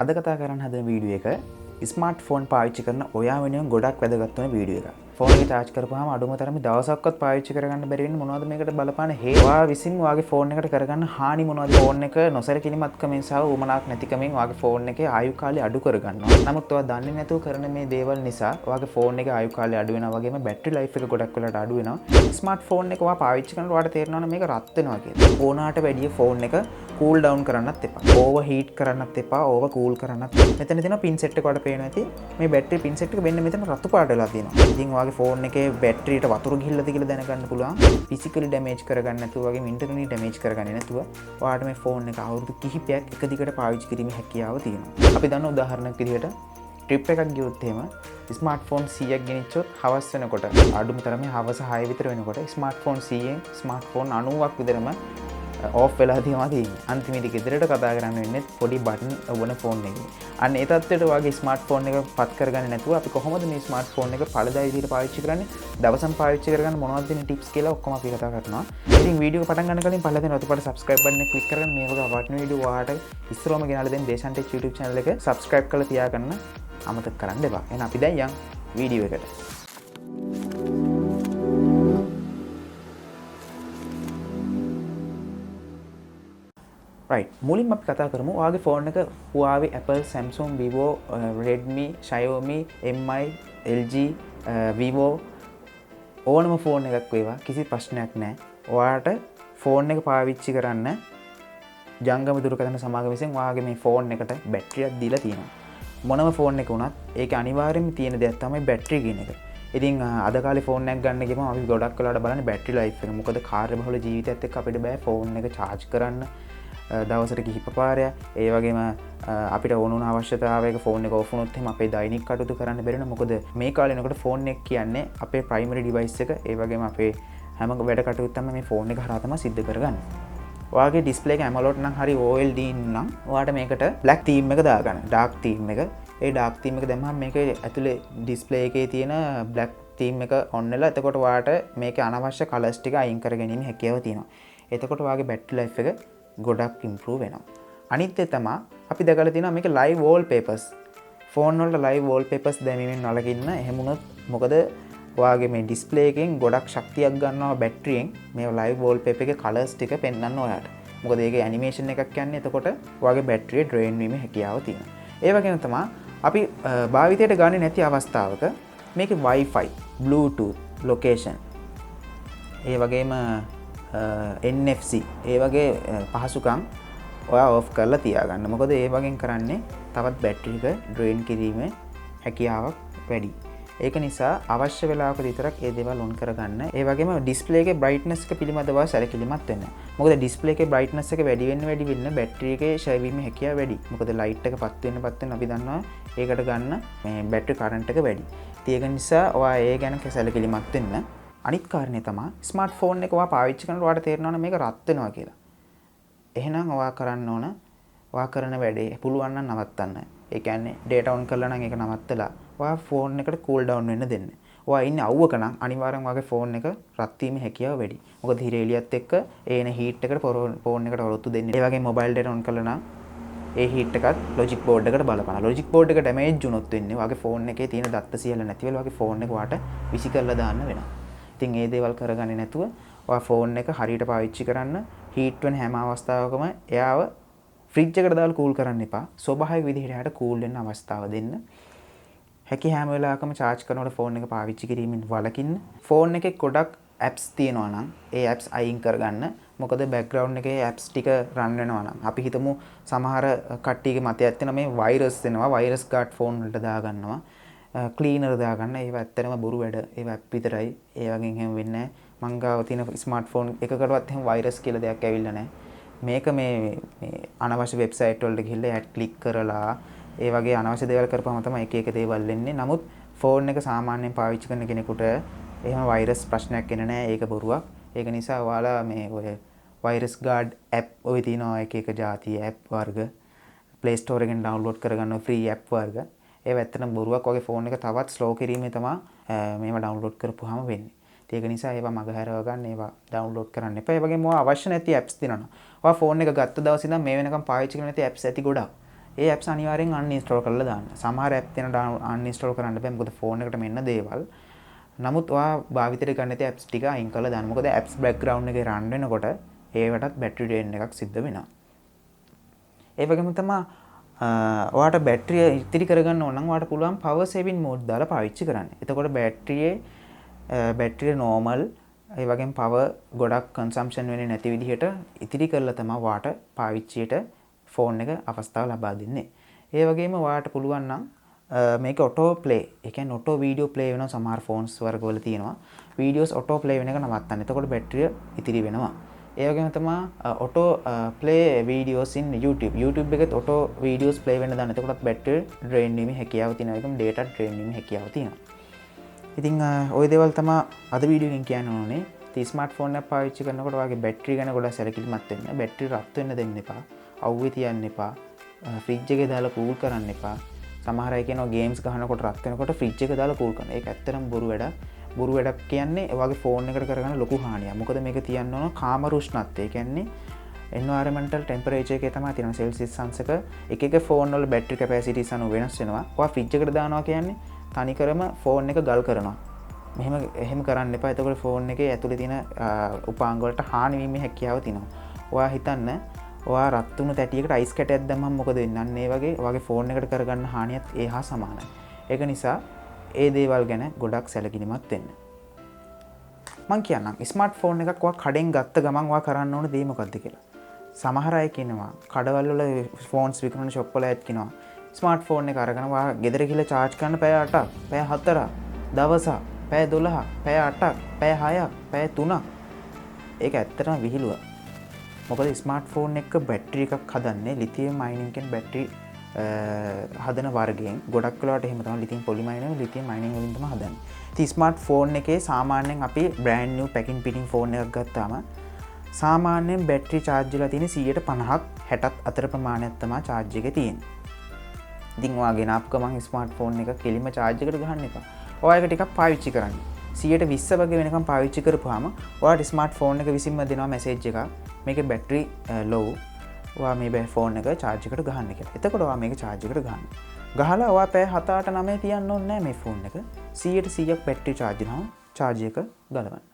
අද කතා කරන්න හදන වීඩියෝ එක ස්මාර්ට් ෆෝන් පාවිච්චි කරන ඔයා වෙනුවෙන් ගොඩක් වැදගත් වෙන වීඩියෝ එකක්. ෆෝන් එක charge කරපුවාම අඩුම තරමේ දවසක්වත් පාවිච්චි කරගන්න බැරි වෙන්නේ මොනවද මේකට බලපාන හේතු? ඔයා විසින් ඔයාගේ ෆෝන් එකට කරගන්න හානි මොනවද? ෆෝන් එක නොසැලකිලිමත්කමෙන් සහ උවමනාවක් නැතිකමෙන් ඔයාගේ ෆෝන් එකේ ආයු කාලය අඩු කරගන්නවා. නමුත් ඔයා දන්නේ නැතුව කරන මේ දේවල් නිසා ඔයාගේ ෆෝන් එකේ ආයු කාලය අඩු වෙනවා වගේම බැටරි ලයිෆ් එක ගොඩක් වෙලාට අඩු වෙනවා. ස්මාර්ට් ෆෝන් එක ඔයා පාවිච්චි කරනකොට ඔයාට තේරෙනවා මේක රත් වෙනවා කියලා. ඕනාට වැඩිය ෆෝන් එක කූල් ඩවුන් කරන්නත් එපා. ඕවර් හීට් කරන්නත් එපා. ඕවර් කූල් කරන්නත්. මෙතන තියෙන පින් සෙට් එක වලට පේනවා ඇති. මේ බැටරි පින් සෙට් එක වෙන්නේ මෙතන රතු පාට වෙලා තියෙනවා. ඉතින් ඔයාගේ ෆෝන් එකේ බැටරියට වතුර ගිහිල්ලාද කියලා දැනගන්න පුළුවන්. ෆිසිකලි ඩැමේජ් කරගන්න නැතුව වගේ ඉන්ටර්නලි ඩැමේජ් කරගන්නේ නැතුව ඔයාට මේ ෆෝන් එක අවුරුදු කිහිපයක් එක දිගට පාවිච්චි කිරීමේ හැකියාව තියෙනවා. අපි දන්න උදාහරණයක් විදිහට ට්‍රිප් එකක් ගියොත් එහෙම ස්මාර්ට් ෆෝන් 100ක් ගෙනිච්චොත් හවස් වෙනකොට අඩුම තරමේ හවස 6 විතර වෙනකොට ස්මාර්ට් ෆෝන් 100න් ස්මාර්ට් ෆෝන් 90ක් විතරම ඕෆ් වෙලා තියෙනවා. අන්තිමේදී ගෙදරට කතා කරන්න වෙන්නේ පොඩි බටන් ඔබන ෆෝන් එකකින්. අන්න ඒ තත්ත්වයට වගේ ස්මාර්ට් ෆෝන් එක පත් කරගන්නේ නැතුව අපි කොහොමද මේ ස්මාර්ට් ෆෝන් එක පළදායි විදිහට පාවිච්චි කරන්නේ? දවසම පාවිච්චි කරගන්න මොනවද දෙන ටිප්ස් කියලා ඔක්කොම අපි කතා කරනවා. ඉතින් වීඩියෝ එක පටන් ගන්න කලින් පළවෙනි රතුපට subscribe button එක click කරගෙන මේ වගේ වටින වීඩියෝ ඔයාලට ඉස්සරවම ගෙනාලා දෙන Deshan Tech YouTube channel එක subscribe කරලා තියාගන්න අමතක කරන්න එපා. එහෙනම් අපි දැන් යන් වීඩියෝ එකට. right මුලින්ම අපි කතා කරමු ඔයාගේ ෆෝන් එක Huawei, Apple, Samsung, Vivo, Redmi, Xiaomi, MI, LG, Vivo ඕනම ෆෝන් එකක් වේවා කිසි ප්‍රශ්නයක් නැහැ. ඔයාට ෆෝන් එක පාවිච්චි කරන්න ජංගම දුරකථන සමාගම විසින් ඔයාගේ මේ ෆෝන් එකට බැටරියක් දීලා තියෙනවා. මොනම ෆෝන් එක වුණත් ඒක අනිවාර්යයෙන්ම තියෙන දෙයක් තමයි බැටරි කියන එක. ඉතින් අද කාලේ ෆෝන් එකක් ගන්න ගියම අපි ගොඩක් වෙලාවට බලන්නේ බැටරි ලයිෆ් එක. මොකද කාර්යබහුල ජීවිතයත් එක්ක අපිට බෑ ෆෝන් එක charge කරන්න දවසට කිහිප පාරයක්. ඒ වගේම අපිට ඕන අවශ්‍යතාවයක ෆෝන් එක ඔෆ් වුණොත් එහෙම අපේ දෛනික කටයුතු කරන්න බැරි වෙනවා. මොකද මේ කාලේ එනකොට ෆෝන් එක කියන්නේ අපේ ප්‍රයිමරි ඩිවයිස් එක. ඒ වගේම අපේ හැම වැඩ කටයුත්තම මේ ෆෝන් එක හරහා තමයි සිද්ධ කරගන්නේ. ඔයාගේ ඩිස්ප්ලේ එක AMOLED නම් හරි OLED නම් ඔයාට මේකට black theme එක දාගන්න. dark theme එක. ඒ dark theme එක දැම්මම මේකේ ඇතුලේ ඩිස්ප්ලේ එකේ තියෙන black theme එක on වෙලා එතකොට ඔයාට මේකේ අනවශ්‍ය colors ටික අයින් කර ගැනීම හැකියාව තියෙනවා. එතකොට ඔයාගේ battery life එක ගොඩක් ඉම්ප්‍රූව් වෙනවා. අනිත් එක තමයි අපි දැකලා තියෙනවා මේක live wallpapers. ෆෝන් වලට live wallpapers දැමීමෙන් වළකින්න. එහෙම වුණොත් මොකද ඔයාගේ මේ ඩිස්ප්ලේ එකෙන් ගොඩක් ශක්තියක් ගන්නවා බැටරියෙන් මේ live wallpaper එකේ colors ටික පෙන්වන්න ඔයාට. මොකද ඒකේ animation එකක් යන්නේ එතකොට ඔයාගේ බැටරිය drain වීමේ හැකියාව තියෙනවා. ඒ වගේම තමයි අපි භාවිතයට ගන්නේ නැති අවස්ථාවක මේකේ Wi-Fi, Bluetooth, location ඒ වගේම NFC ඒ වගේ පහසුකම් ඔයා ඔෆ් කරලා තියාගන්න. මොකද ඒ වගේ කරන්නේ තවත් බැටරි එක ඩ්‍රේන් කිරීමේ හැකියාවක් වැඩි. ඒක නිසා අවශ්‍ය වෙලාවක විතරක් ඒ දේවල් ඔන් කරගන්න. ඒ වගේම ඩිස්ප්ලේ එකේ බ්‍රයිට්නස් එක පිළිබඳව සැලකිලිමත් වෙන්න. මොකද ඩිස්ප්ලේ එකේ බ්‍රයිට්නස් එක වැඩි වෙන්න බැටරි එකේ ෂෙයා වීමේ හැකියාව වැඩි. මොකද ලයිට් එක පත් වෙන්න අපි දන්නවා ඒකට ගන්න මේ බැටරි කරන්ට් එක වැඩි. ඒක නිසා ඔයා ඒ ගැන සැලකිලිමත් වෙන්න. අනිත් කාරණේ තමයි ස්මාර්ට් ෆෝන් එක ඔයා පාවිච්චි කරනකොට ඔයාට තේරෙනවා මේක රත් වෙනවා කියලා. එහෙනම් ඔයා කරන්න ඕන ඔයා කරන වැඩේ පුළුවන් නම් නවත්තන්න. ඒ කියන්නේ data on කරලා නම් ඒක නවත්තලා ඔයා ෆෝන් එකට cool down වෙන්න දෙන්න. ඔයා ඉන්නේ අවුවක නම් අනිවාර්යෙන් ඔයාගේ ෆෝන් එක රත් වීමේ හැකියාව වැඩි. මොකද හිර එළියත් එක්ක ඒන heat එකට ෆෝන් එකට වරොත්තු දෙන්නේ. ඒ වගේ mobile data on කරලා නම් ඒ heat එකත් logic board එකට බලපානවා. logic board එක damage වුණොත් වෙන්නේ ඔයාගේ ෆෝන් එකේ තියෙන දත්ත සියල්ල නැති වෙලා ඔයාගේ ෆෝන් එක ඔයාට විසි කරලා දාන්න වෙනවා. ඉතින් ඒ දේවල් කරගන්නේ නැතුව ඔයා ෆෝන් එක හරියට පාවිච්චි කරන්න. heat වෙන හැම අවස්ථාවකම එයාව ෆ්‍රිජ් එකට දාලා කූල් කරන්න එපා. ස්වභාවික විදිහට එයාට කූල් වෙන්න අවස්ථාව දෙන්න. හැකි හැම වෙලාවකම charge කරනකොට ෆෝන් එක පාවිච්චි කිරීමෙන් වළකින්න. ෆෝන් එකේ ගොඩක් apps තියෙනවා නම් ඒ apps අයින් කරගන්න. මොකද background එකේ apps ටික run වෙනවා නම් අපි හිතමු සමහර කට්ටියගේ මතයක් තියෙනවා මේ virus වෙනවා. virus guard ෆෝන් වලට දාගන්නවා. cleaner දාගන්න. ඒවා ඇත්තටම බොරු වැඩ. ඒවා app විතරයි. ඒ වගේ එහෙම වෙන්නේ නැහැ. මං ගාව තියෙන ස්මාර්ට්ෆෝන් එකකටවත් එහෙම virus කියලා දෙයක් ඇවිල්ලා නැහැ. මේක මේ අනවශ්‍ය වෙබ්සයිට් වලට ගිහිල්ලා ඇඩ් ක්ලික් කරලා ඒ වගේ අනවශ්‍ය දේවල් කරපුවම තමයි එක එක දේවල් වෙන්නේ. නමුත් ෆෝන් එක සාමාන්‍යයෙන් පාවිච්චි කරන කෙනෙකුට එහෙම වෛරස් ප්‍රශ්නයක් එන්නේ නැහැ. ඒක බොරුවක්. ඒක නිසා ඔයාලා මේ ඔය වෛරස් ගාඩ් ඇප් ඔය තියෙනවා එක එක જાති ඇප් වර්ග Play Store එකෙන් ඩවුන්ලෝඩ් කරගන්න ෆ්‍රී ඇප් වර්ග. ඒව ඇත්තටම බොරුවක්. වගේ ෆෝන් එක තවත් ස්ලෝ කිරීමේ තමයි මේවා ඩවුන්ලෝඩ් කරපුවාම වෙන්නේ. ඒක නිසා ඒවා මගහැරව ගන්න ඒවා ඩවුන්ලෝඩ් කරන්න එපා. ඒ වගේම ඔයා අවශ්‍ය නැති apps දිනනවා. ඔයා ෆෝන් එක ගත්ත දවසේ ඉඳන් මේ වෙනකම් පාවිච්චි කරන නැති apps ඇති ගොඩක්. ඒ apps අනිවාර්යෙන් uninstall කරලා දාන්න. සමහර app තියෙනවා uninstall කරන්න බෑ මොකද phone එකට මෙන්න දේවල්. නමුත් ඔයා භාවිතයට ගන්න තියෙන apps ටික අයින් කරලා දාන්න. මොකද apps background එකේ run වෙනකොට ඒවටත් battery drain එකක් සිද්ධ වෙනවා. ඒ වගේම තමයි ඔයාට බැටරිය ඉතිරි කරගන්න ඕන නම් ඔයාට පුළුවන් power saving mode දාලා පාවිච්චි කරන්න. එතකොට බැටරිය normal ඒ වගේම power ගොඩක් consumption වෙන්නේ නැති විදිහට ඉතිරි කරලා තමයි ඔයාට පාවිච්චියට phone එක අවස්ථාව ලබා දෙන්නේ. ඒ වගේම ඔයාට පුළුවන් නම් මේක auto play, ඒ කියන්නේ auto video play වෙනවා සමහර phones වර්ගවල තියෙනවා. videos auto play වෙන එක නවත්තන්න. එතකොට බැටරිය ඉතිරි වෙනවා. ඒ වගේම තමයි auto play videos in YouTube එකත් auto videos play වෙන්න දාන්න. එතකොටත් battery drain වීමේ හැකියාව තියෙනවා. ඒකම data drain වීමේ හැකියාව තියෙනවා. ඉතින් ওই දේවල් තමයි අද වීඩියෝ එකෙන් කියන්න ඕනේ. ඉතින් ස්මාර්ට්ෆෝන් එක පාවිච්චි කරනකොට ඔයාගේ බැටරි ගැන ගොඩක් සැලකිලිමත් වෙන්න. බැටරි රත් වෙන්න දෙන්න එපා. අවුවේ තියන්න එපා. ෆ්‍රිජ් එකේ දාලා කූල් කරන්න එපා. සමහර අය කියනවා ගේම්ස් ගහනකොට රත් වෙනකොට ෆ්‍රිජ් එක දාලා කූල් කරනවා. ඒක ඇත්තටම බොරු වැඩක්. බොරු වැඩක් කියන්නේ ඔයාගේ ෆෝන් එකට කරගන්න ලොකු හානියක්. මොකද මේක තියන්න ඕන කාම රුෂ්ණත්වය. ඒ කියන්නේ environmental temperature එකේ තමයි තියෙන සෙල්සියස් අංශක එක ෆෝන් වල බැටරි කැපැසිටිස් අනුව වෙනස් වෙනවා. ඔයා ෆ්‍රිජ් එකට දානවා කියන්නේ තනිකරම ෆෝන් එක ගල් කරනවා. එහෙම කරන්න එපා. එතකොට ෆෝන් එකේ ඇතුලේ තියෙන උපාංග වලට හානි වීමේ හැකියාව තියෙනවා. ඔයා හිතන්න ඔයා රත් වුණු තැටියකට අයිස් කැටයක් දැම්මම මොකද වෙන්නේ? අන්න ඒ වගේ ඔයාගේ ෆෝන් එකට කරගන්න හානියත් ඒ හා සමානයි. ඒක නිසා ඒ දේවල් ගැන ගොඩක් සැලකිලිමත් වෙන්න. මං කියන්නම් ස්මාර්ට්ෆෝන් එකක් ඔයා කඩෙන් ගත්ත ගමන් ඔයා කරන්න ඕන දේ මොකද්ද කියලා. සමහර අය කියනවා කඩවල වල ෆෝන්ස් විකුණන ෂොප් වල ඇත් කියනවා ස්මාර්ට්ෆෝන් එක අරගෙන ඔයා ගෙදර ගිහලා charge කරන්න පැය 8ක්, පැය 4ක්, දවසක්, පැය 12ක්, පැය 8ක්, පැය 6ක්, පැය 3ක්. ඒක ඇත්තටම විහිළුව. මොකද ස්මාර්ට්ෆෝන් එක බැටරි එකක් හදන්නේ ලිතියම් අයනින් කියන බැටරි හදන වර්ගයෙන්. ගොඩක් වෙලාවට එහෙම තමයි ලිතියම් පොලිමර් නෙවෙයි ලිතියම් අයනින් වලින් තමයි හදන්නේ. ඉතින් ස්මාර්ට්ෆෝන් එකේ සාමාන්‍යයෙන් අපි brand new packing පිටින් ෆෝන් එකක් ගත්තාම සාමාන්‍යයෙන් බැටරි charge වෙලා තියෙන්නේ 50ක් 60ක් අතර ප්‍රමාණයක් තමයි charge එකේ තියෙන්නේ. ඉතින් ඔයා ගෙනාපු ගමන් ස්මාර්ට්ෆෝන් එක කෙලින්ම charge එකට ගහන්න එපා. ඔයා ඒක ටිකක් පාවිච්චි කරන්න. 120 වගේ වෙනකම් පාවිච්චි කරපුවාම ඔයාට ස්මාර්ට්ෆෝන් එක විසින්ම දෙනවා මැසේජ් එකක්. මේකේ බැටරි low. ඔයා මේ ෆෝන් එක charge එකට ගහන්න කියලා. එතකොට ඔයා මේක charge එකට ගහන්න. ගහලා ඔයා පැය 7 8 9 තියන්න ඕනේ නැහැ මේ ෆෝන් එක. 100%ක් බැටරි charge වෙනවා. charge එක ගලවන්න.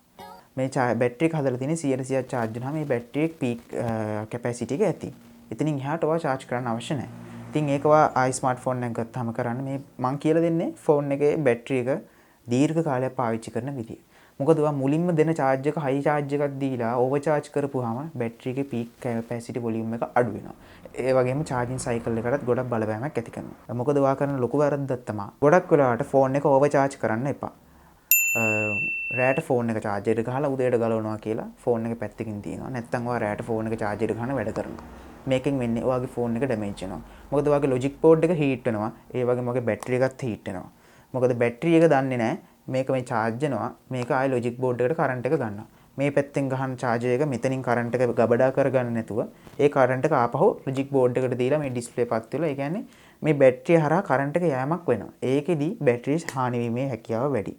මේ බැටරි එක හදලා තියෙන්නේ 100%ක් charge වෙනවා. මේ බැටරි එක peak capacity එක ඇති. එතනින් එහාට ඔයා charge කරන්න අවශ්‍ය නැහැ. ඉතින් ඒක ඔයා ස්මාර්ට්ෆෝන් එකක් ගත්තාම කරන්න මේ මං කියලා දෙන්නේ ෆෝන් එකේ බැටරි එක දීර්ඝ කාලයක් පාවිච්චි කරන විදිය. මොකද ඔයා මුලින්ම දෙන charge එක high charge එකක් දීලා over charge කරපුවාම බැටරි එකේ peak capacity volume එක අඩු වෙනවා. ඒ වගේම charging cycle එකටත් ගොඩක් බලපෑමක් ඇති කරනවා. මොකද ඔයා කරන ලොකු වැරද්දක් තමයි ගොඩක් වෙලාවට ෆෝන් එක over charge කරන්න එපා. රෑට ෆෝන් එක charge එකට ගහලා උදේට ගලවනවා කියලා ෆෝන් එක පැත්තකින් තියනවා. නැත්නම් ඔයා රෑට ෆෝන් එක charge එකට ගහන වැඩ කරනවා. මේකෙන් වෙන්නේ ඔයාගේ ෆෝන් එක damage වෙනවා. මොකද ඔයාගේ logic board එක heat වෙනවා. ඒ වගේම ඔයාගේ බැටරි එකත් heat වෙනවා. මොකද බැටරි එක දන්නේ නැහැ මේක මේ charge වෙනවා. මේක ආයි logic board එකට current එක ගන්නවා. මේ පැත්තෙන් ගහන charger එක මෙතනින් current එක ගබඩා කරගන්න නැතුව ඒ current එක ආපහු logic board එකට දීලා මේ display පත් වෙලා ඒ කියන්නේ මේ බැටරිය හරහා current එක යෑමක් වෙනවා. ඒකෙදි බැටරි හානි වීමේ හැකියාව වැඩි.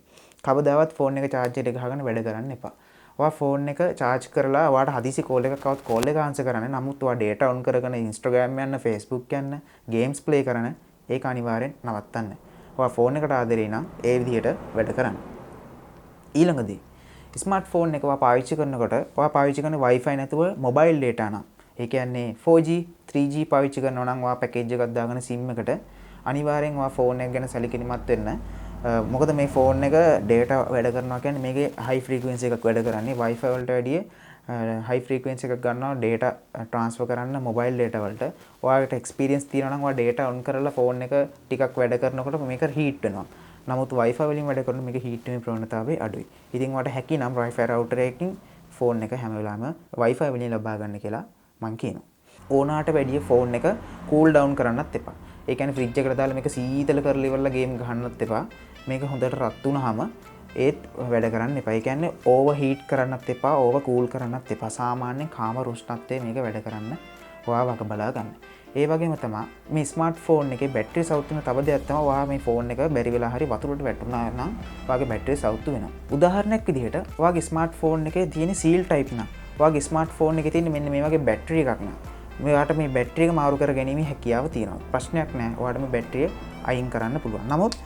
කවදාවත් ෆෝන් එක charger එකට ගහගෙන වැඩ කරන්න එපා. ඔයා ෆෝන් එක charge කරලා ඔයාට හදිසි call එකක් આવත් call එක answer කරන්න. නමුත් ඔයා data on කරගෙන Instagram යන්න, Facebook යන්න, games play කරන ඒක අනිවාර්යෙන් නවත්තන්න. ඔයා ෆෝන් එකට ආදරේ නම් ඒ විදිහට වැඩ කරන්න. ඊළඟදී ස්මාර්ට්ෆෝන් එක ඔයා පාවිච්චි කරනකොට ඔයා පාවිච්චි කරන Wi-Fi නැතුව mobile data නම් ඒ කියන්නේ 4G 3G පාවිච්චි කරනවා නම් ඔයා package එකක් දාගෙන SIM එකට අනිවාර්යෙන් ඔයා ෆෝන් එක ගැන සැලකිලිමත් වෙන්න. මොකද මේ ෆෝන් එක data වැඩ කරනවා කියන්නේ මේකේ high frequency එකක් වැඩ කරන්නේ Wi-Fi වලට වැඩිය high frequency එකක් ගන්නවා data transfer කරන්න mobile data වලට. ඔයාලට experience තියෙනවා නම් ඔයා data on කරලා ෆෝන් එක ටිකක් වැඩ කරනකොට මේක heat වෙනවා. නමුත් Wi-Fi වලින් වැඩ කරනකොට මේක heat වෙන ප්‍රවණතාවය අඩුයි. ඉතින් ඔයාලට හැකි නම් Wi-Fi router එකකින් ෆෝන් එක හැම වෙලාවෙම Wi-Fi වලින් ලබා ගන්න කියලා මම කියනවා. ඕනාට වැඩිය ෆෝන් එක cool down කරන්නත් එපා. ඒ කියන්නේ ෆ්‍රිජ් එකට දාලා මේක සීතල කරලා ඉවරලා ගේම් ගහන්නත් එපා. මේක හොඳට රත් වුණාම ඒත් වැඩ කරන්න එපා. ඒ කියන්නේ overheat කරන්නත් එපා, over cool කරන්නත් එපා. සාමාන්‍යයෙන් කාම රුෂ්ණත්වයේ මේක වැඩ කරන්න ඔයා වග බලා ගන්න. ඒ වගේම තමයි මේ ස්මාර්ට්ෆෝන් එකේ බැටරි සවුත් වෙන තව දෙයක් තමයි ඔයා මේ ෆෝන් එක බැරි වෙලා හරි වතුරට වැටුණා නම් ඔයාගේ බැටරි සවුත් වෙනවා. උදාහරණයක් විදිහට ඔයාගේ ස්මාර්ට්ෆෝන් එකේ තියෙන seal type නම් ඔයාගේ ස්මාර්ට්ෆෝන් එකේ තියෙන මෙන්න මේ වගේ බැටරි එකක් නම් මෙයාට මේ බැටරි එක මාරු කර ගැනීමේ හැකියාව තියෙනවා. ප්‍රශ්නයක් නැහැ. ඔයාලට මේ බැටරිය අයින් කරන්න පුළුවන්. නමුත්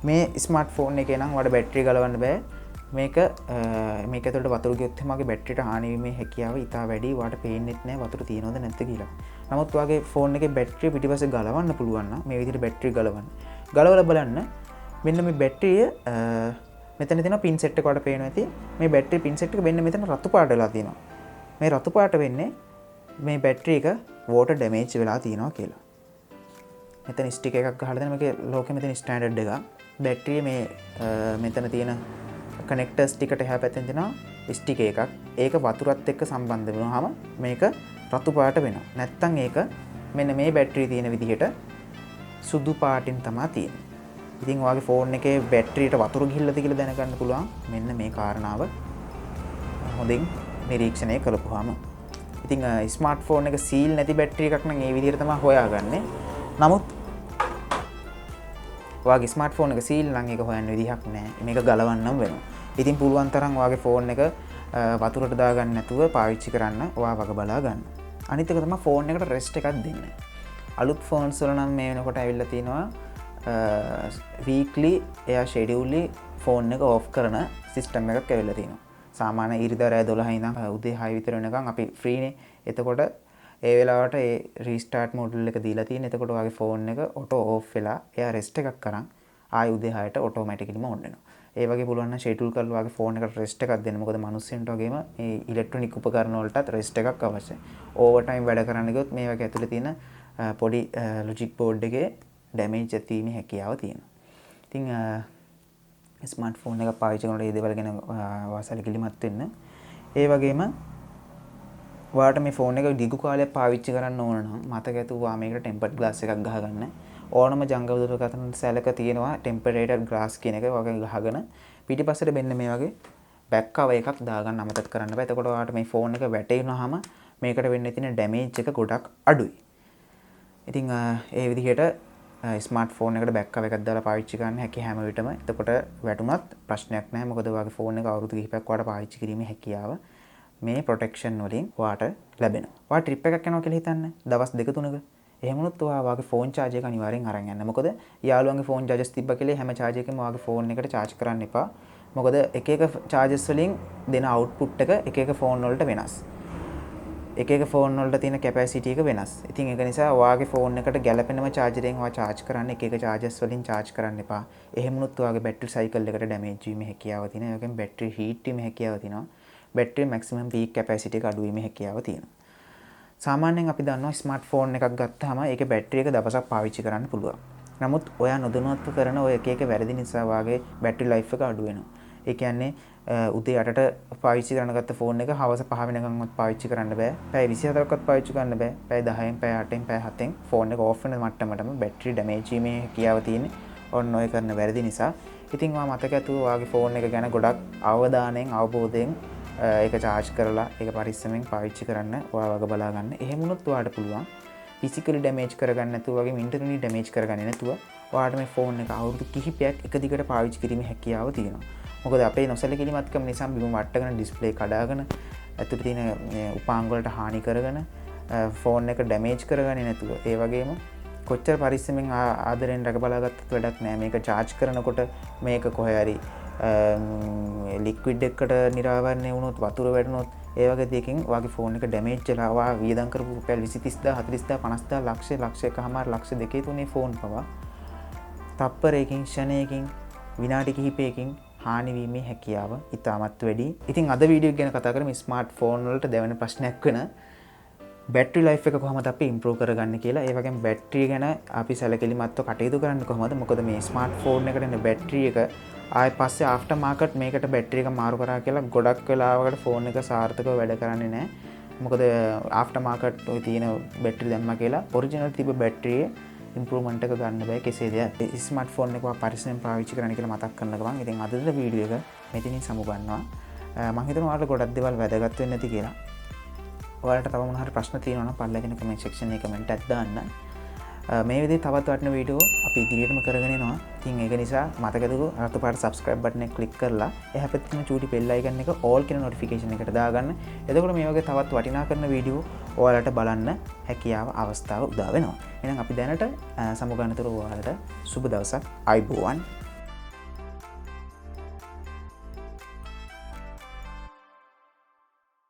මේ ස්මාර්ට්ෆෝන් එකේ නම් ඔයාලට බැටරිය ගලවන්න බෑ. මේක ඇතුළට වතුර ගියොත් මගේ බැටරියට හානි වීමේ හැකියාව ඉතා වැඩි. ඔයාලට පේන්නෙත් නැහැ වතුර තියෙනවද නැද්ද කියලා. නමුත් ඔයාගේ ෆෝන් එකේ බැටරිය පිටිපස්සේ ගලවන්න පුළුවන් නම් මේ විදිහට බැටරිය ගලවන්න. ගලවලා බලන්න මෙන්න මේ බැටරිය මෙතන තියෙන පින් සෙට් එක වලට පේනවා ඇති. මේ බැටරි පින් සෙට් එක වෙන්න මෙතන රතු පාට වෙලා තියෙනවා. මේ රතු පාට වෙන්නේ මේ බැටරි එක වෝටර් ඩැමේජ් වෙලා තියෙනවා කියලා. මෙතන ස්ටික් එකක් ගහලා දෙන මේකේ ලෝකෙ මෙතන ස්ටෑන්ඩඩ් එක. බැටරිය මේ මෙතන තියෙන කනෙක්ටර්ස් ටිකට එහා පැත්තෙන් තියෙනවා ස්ටික් එකක්. ඒක වතුරත් එක්ක සම්බන්ධ වෙනවාම මේක රතු පාට වෙනවා. නැත්තම් ඒක මෙන්න මේ බැටරිය තියෙන විදිහට සුදු පාටින් තමයි තියෙන්නේ. ඉතින් ඔයාගේ ෆෝන් එකේ බැටරියට වතුර ගිහිල්ලාද කියලා දැනගන්න පුළුවන් මෙන්න මේ කාරණාව හොඳින් නිරීක්ෂණය කළපුවාම. ඉතින් ස්මාර්ට්ෆෝන් එක සීල් නැති බැටරි එකක් නම් ඒ විදිහට තමයි හොයාගන්නේ. නමුත් ඔයාගේ ස්මාර්ට්ෆෝන් එක සීල් නම් ඒක හොයන්න විදිහක් නැහැ. මේක ගලවන්නම් වෙනවා. ඉතින් පුළුවන් තරම් ඔයාගේ ෆෝන් එක වතුරට දාගන්න නැතුව පාවිච්චි කරන්න ඔයා වග බලා ගන්න. අනිත් එක තමයි ෆෝන් එකට රෙස්ට් එකක් දෙන්න. අලුත් ෆෝන්ස් වල නම් මේ වෙනකොට ඇවිල්ලා තිනවා වීක්ලි එයා ෂෙඩියුලි ෆෝන් එක ඕෆ් කරන සිස්ටම් එකක් ඇවිල්ලා තිනවා. සාමාන්‍ය ඉරිදා රෑ 12 ඉඳන් උදේ 6 විතර වෙනකන් අපි ෆ්‍රීනේ. එතකොට ඒ වෙලාවට ඒ රීස්ටාර්ට් මොඩල් එක දීලා තියෙන. එතකොට ඔයාගේ ෆෝන් එක ඔටෝ ඕෆ් වෙලා එයා රෙස්ට් එකක් කරන් ආයි උදේ 6ට ඔටෝමැටිකලිම ඔන් වෙනවා. ඒ වගේ පුළුවන් නම් ෂෙඩියුල් කරලා ඔයාගේ ෆෝන් එකට රෙස්ට් එකක් දෙන්න. මොකද මිනිස්සුන්ට වගේම මේ ඉලෙක්ට්‍රොනික උපකරණ වලටත් රෙස්ට් එකක් අවශ්‍යයි. ඕවර් ටයිම් වැඩ කරන්න ගියොත් මේ වගේ ඇතුලේ තියෙන පොඩි ලොජික් බෝඩ් එකේ ඩැමේජ් ඇතිවීමේ හැකියාව තියෙනවා. ඉතින් ස්මාර්ට්ෆෝන් එක පාවිච්චි කරනකොට මේ දේවල් ගැන වාසලකිලිමත් වෙන්න. ඒ වගේම ඔයාලට මේ ෆෝන් එක දිගු කාලයක් පාවිච්චි කරන්න ඕන නම් මතක ඇතුවා මේකට ටෙම්පර්ඩ් ග්ලාස් එකක් ගහගන්න. ඕනම ජංගම දුරකථන සැලක තියෙනවා ටෙම්පරේටඩ් ග්ලාස් කියන එක වගේ ගහගෙන පිටිපස්සට මෙන්න මේ වගේ බෑක් කවර් එකක් දාගන්න අමතක කරන්න බෑ. එතකොට ඔයාලට මේ ෆෝන් එක වැටෙනවහම මේකට වෙන්න තියෙන ඩැමේජ් එක ගොඩක් අඩුයි. ඉතින් ඒ විදිහට ස්මාර්ට්ෆෝන් එකට බෑක් කවර් එකක් දාලා පාවිච්චි කරන්න හැකි හැම විටම. එතකොට වැටුණත් ප්‍රශ්නයක් නැහැ. මොකද ඔයාගේ ෆෝන් එක අවුරුදු කිහිපයක් ඔයාලට පාවිච්චි කිරීමේ හැකියාව මේ ප්‍රොටෙක්ෂන් වලින් ඔයාලට ලැබෙනවා. ඔයා ට්‍රිප් එකක් යනවා කියලා හිතන්න. දවස් 2-3ක. එහෙම වුණොත් ඔයාගේ ෆෝන් charge එක අනිවාර්යෙන් අරන් යන්න. මොකද යාළුවන්ගේ ෆෝන් charges තිබ්බ කියලා හැම charge එකකම ඔයාගේ ෆෝන් එකට charge කරන්න එපා. මොකද එක එක charges වලින් දෙන output එක එක එක ෆෝන් වලට වෙනස්. එක එක ෆෝන් වලට තියෙන capacity එක වෙනස්. ඉතින් ඒක නිසා ඔයාගේ ෆෝන් එකට ගැළපෙනම charger එකෙන් ඔයා charge කරන්න එක එක charges වලින් charge කරන්න එපා. එහෙම වුණොත් ඔයාගේ battery cycle එකට damage වීමේ හැකියාව තියෙනවා. ඒ වගේම battery heat වීමේ හැකියාව තියෙනවා. battery maximum peak capacity එක අඩු වීමේ හැකියාව තියෙනවා. සාමාන්‍යයෙන් අපි දන්නවා ස්මාර්ට්ෆෝන් එකක් ගත්තාම ඒකේ බැටරි එක දවසක් පාවිච්චි කරන්න පුළුවන්. නමුත් ඔයා නොදැනුවත්ව කරන ඔය එක එක වැරදි නිසා වාගේ බැටරි ලයිෆ් එක අඩු වෙනවා. ඒ කියන්නේ උදේ 8ට පාවිච්චි කරන ගත්ත ෆෝන් එක හවස 5 වෙනකන්වත් පාවිච්චි කරන්න බෑ. පැය 24ක්වත් පාවිච්චි කරන්න බෑ. පැය 10න්, පැය 8න්, පැය 7න් ෆෝන් එක ඕෆ් වෙන මට්ටමටම බැටරි ඩැමේජ් වීමේ හැකියාව තියෙන්නේ. ඔන්න ඔය කරන වැරදි නිසා. ඉතින් ඔයා මතක ඇතුව ඔයාගේ ෆෝන් එක ගැන ගොඩක් අවධානයෙන්, අවබෝධයෙන් ඒක charge කරලා ඒක පරිස්සමෙන් පාවිච්චි කරන්න ඔයා වග බලා ගන්න. එහෙම වුණොත් ඔයාලට පුළුවන් physically damage කරගන්න නැතුව වගේ mentally damage කරගන්නේ නැතුව ඔයාලට මේ ෆෝන් එක අවුරුදු කිහිපයක් එක දිගට පාවිච්චි කිරීමේ හැකියාව තියෙනවා. මොකද අපේ නොසැලකිලිමත්කම නිසා බිම වට්ටගෙන ඩිස්ප්ලේ කඩාගෙන ඇතුළේ තියෙන උපාංග වලට හානි කරගෙන ෆෝන් එක damage කරගන්නේ නැතුව ඒ වගේම කොච්චර පරිස්සමෙන් ආදරෙන් රැක බලාගත්තත් වැඩක් නැහැ. මේක charge කරනකොට මේක කොහේ හරි ලික්විඩ් එකකට නිරාවරණය වුණොත් වතුර වැටුණොත් ඒ වගේ දෙයකින් ඔයාගේ ෆෝන් එක ඩැමේජ් වෙලා ඔයා වියදම් කරපු රුපියල් 20000 30000 50000 ලක්ෂ ලක්ෂයකමාර ලක්ෂ දෙකේ තුනේ ෆෝන් පවා තප්පරයකින් ක්ෂණයකින් විනාඩි කිහිපයකින් හානි වීමේ හැකියාව ඉතාමත් වැඩි. ඉතින් අද වීඩියෝ එක ගැන කතා කරමු ස්මාර්ට්ෆෝන් වලට දැවෙන ප්‍රශ්නයක් වෙන බැටරි ලයිෆ් එක කොහොමද අපි ඉම්ප්‍රූව් කරගන්නේ කියලා. ඒ වගේම බැටරි ගැන අපි සැලකිලිමත්ව කටයුතු කරන්නේ කොහොමද? මොකද මේ ස්මාර්ට්ෆෝන් එකට එන බැටරි එක ආයෙ පස්සේ ආෆ්ටර් මාකට් මේකට බැටරි එක මාරු කරා කියලා ගොඩක් වෙලාවකට ෆෝන් එක සාර්ථකව වැඩ කරන්නේ නැහැ. මොකද ආෆ්ටර් මාකට් ඔය තියෙන බැටරි දැම්මා කියලා ඔරිජිනල් තිබ්බ බැටරියේ ඉම්ප්‍රූව්මන්ට් එක ගන්න බෑ කෙසේද? ස්මාර්ට්ෆෝන් එක පරිස්සමෙන් පාවිච්චි කරන්න කියලා මතක් කරන්න ගමන් ඉතින් අදද වීඩියෝ එක මෙතනින් සමුගන්නවා. මම හිතනවා ඔයාලට ගොඩක් දේවල් වැදගත් වෙන්නේ නැති කියලා. ඔයාලට තව මොන හරි ප්‍රශ්න තියෙනවා නම් පල්ලගෙන කමෙන්ට් සෙක්ෂන් එකේ කමෙන්ට් එකක් දාන්න. මේ විදිහේ තවත් වටින වීඩියෝ අපි ඉදිරියටම කරගෙන යනවා. ඉතින් ඒක නිසා මතකදකෝ අරතු පාට subscribe button එක click කරලා එහා පැත්තේ තියෙන චූටි bell icon එක all කියන notification එකට දාගන්න. එතකොට මේ වගේ තවත් වටිනා කරන වීඩියෝ ඔයාලට බලන්න හැකියාව අවස්ථාව උදා වෙනවා. එහෙනම් අපි දැනට සමුගන්නතර ඔයාලට සුබ දවසක්. ආයුබෝවන්.